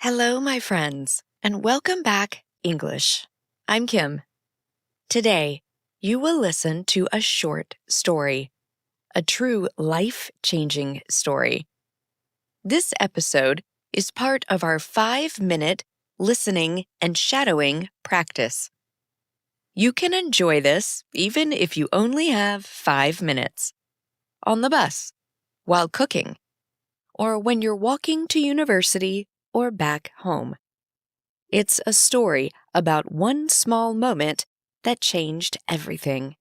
Hello, my friends, and welcome back, English. I'm Kim. Today, you will listen to a short story, a true life-changing story. This episode is part of our 5-minute listening and shadowing practice. You can enjoy this even if you only have 5 minutes. On the bus, while cooking, or when you're walking to university or back home. It's a story about one small moment that changed everything.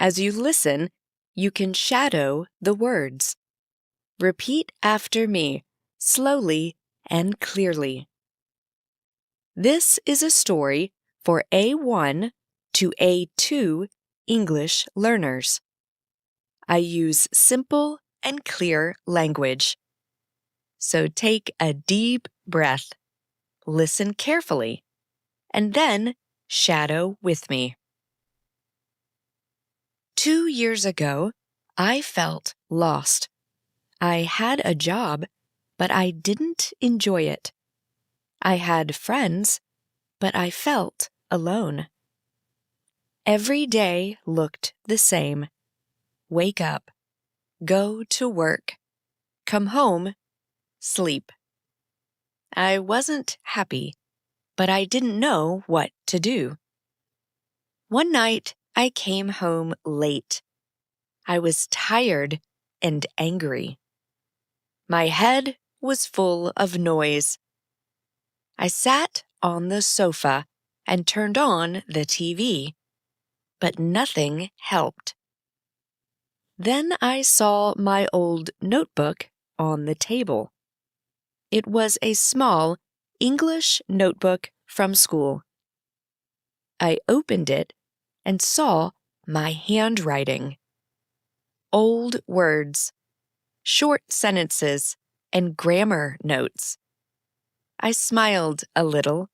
As you listen, you can shadow the words. Repeat after me, slowly and clearly. This is a story for A1 to A2 English learners. I use simple and clear language. So take a deep breath. Listen carefully, and then shadow with me. 2 years ago, I felt lost. I had a job, but I didn't enjoy it. I had friends, but I felt alone. Every day looked the same. Wake up, go to work, come home, sleep. I wasn't happy, but I didn't know what to do. One night, I came home late. I was tired and angry. My head was full of noise. I sat on the sofa and turned on the TV, but nothing helped. Then I saw my old notebook on the table. It was a small English notebook from school. I opened it and saw my handwriting. Old words, short sentences, and grammar notes. I smiled a little.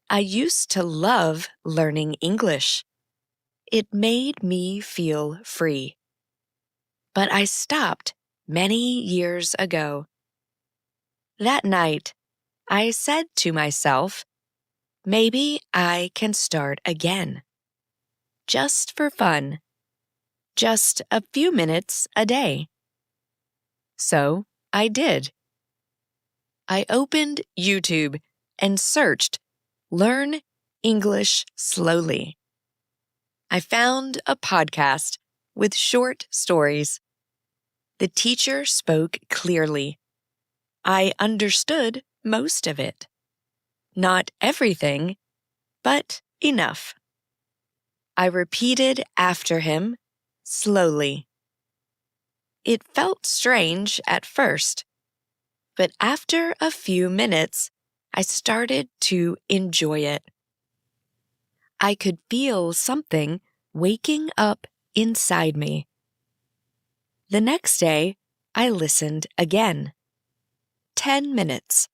I used to love learning English. It made me feel free. But I stopped many years ago. That night, I said to myself, maybe I can start again. Just for fun. Just a few minutes a day. So I did. I opened YouTube and searched Learn English Slowly. I found a podcast with short stories. The teacher spoke clearly. I understood most of it. Not everything, but enough. I repeated after him, slowly. It felt strange at first, but after a few minutes, I started to enjoy it. I could feel something waking up inside me. The next day, I listened again. 10 minutes.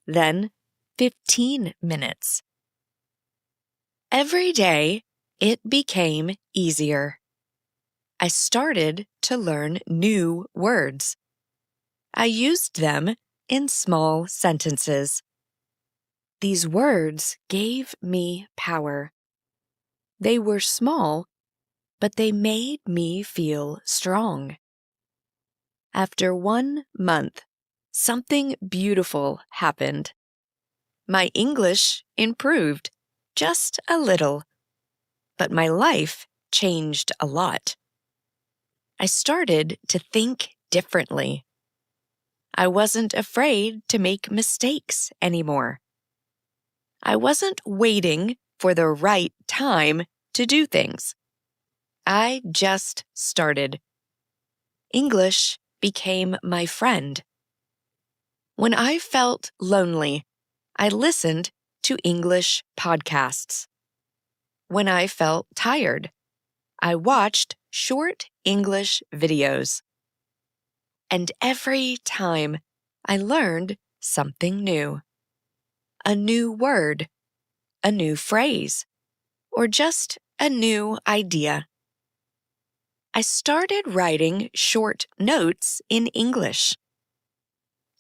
Then 15 minutes. Every day, it became easier. I started to learn new words. I used them in small sentences. These words gave me power. They were small, but they made me feel strong. After 1 month, something beautiful happened. My English improved just a little, but my life changed a lot. I started to think differently. I wasn't afraid to make mistakes anymore. I wasn't waiting for the right time to do things. I just started. English became my friend. When I felt lonely, I listened to English podcasts. When I felt tired, I watched short English videos. And every time, I learned something new. A new word, a new phrase, or just a new idea. I started writing short notes in English.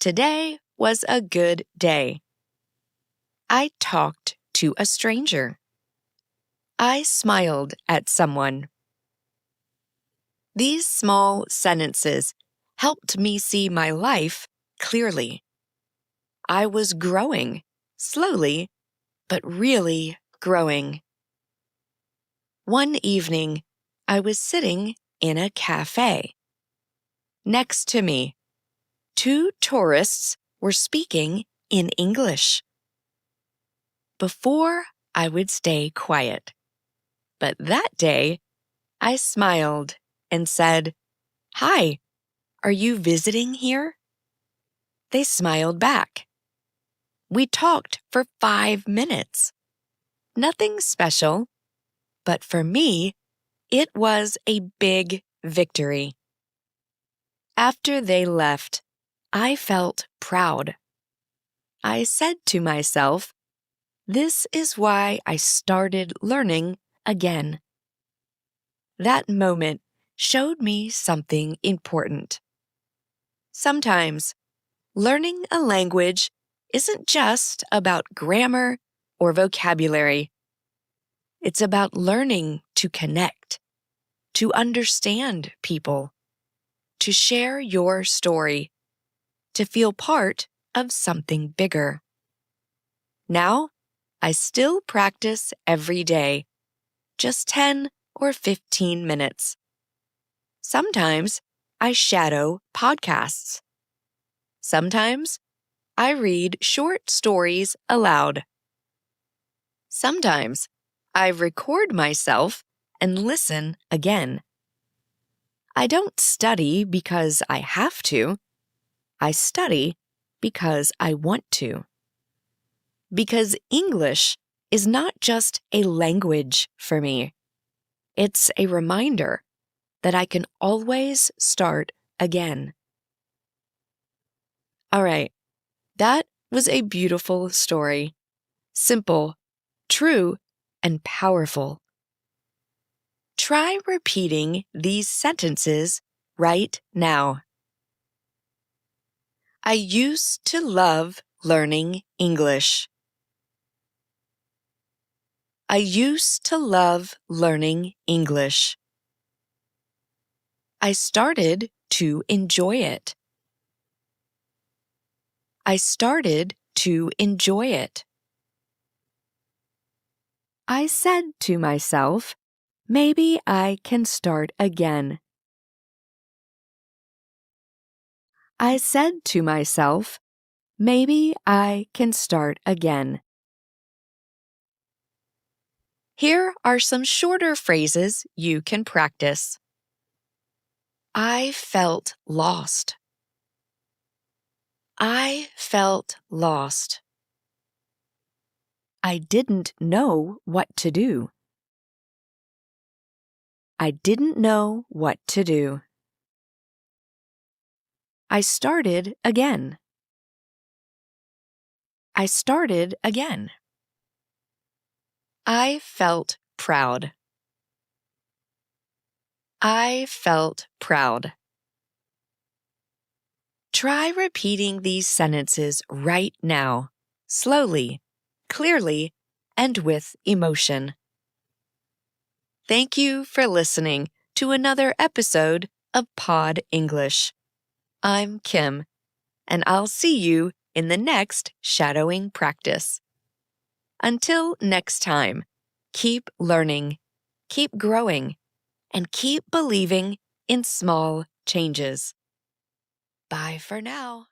Today, was a good day. I talked to a stranger. I smiled at someone. These small sentences helped me see my life clearly. I was growing, slowly, but really growing. One evening, I was sitting in a cafe. Next to me, two tourists were speaking in English. Before, I would stay quiet. But that day, I smiled and said, "Hi, are you visiting here?" They smiled back. We talked for 5 minutes. Nothing special, but for me, it was a big victory. After they left, I felt proud. I said to myself, this is why I started learning again. That moment showed me something important. Sometimes, learning a language isn't just about grammar or vocabulary. It's about learning to connect, to understand people, to share your story, to feel part of something bigger. Now, I still practice every day, just 10 or 15 minutes. Sometimes I shadow podcasts. Sometimes I read short stories aloud. Sometimes I record myself and listen again. I don't study because I have to. I study because I want to. Because English is not just a language for me. It's a reminder that I can always start again. All right, that was a beautiful story. Simple, true, and powerful. Try repeating these sentences right now. I used to love learning English. I used to love learning English. I started to enjoy it. I started to enjoy it. I said to myself, maybe I can start again. I said to myself, maybe I can start again. Here are some shorter phrases you can practice. I felt lost. I felt lost. I didn't know what to do. I didn't know what to do. I started again. I started again. I felt proud. I felt proud. Try repeating these sentences right now, slowly, clearly, and with emotion. Thank you for listening to another episode of Pod English. I'm Kim, and I'll see you in the next shadowing practice. Until next time, keep learning, keep growing, and keep believing in small changes. Bye for now.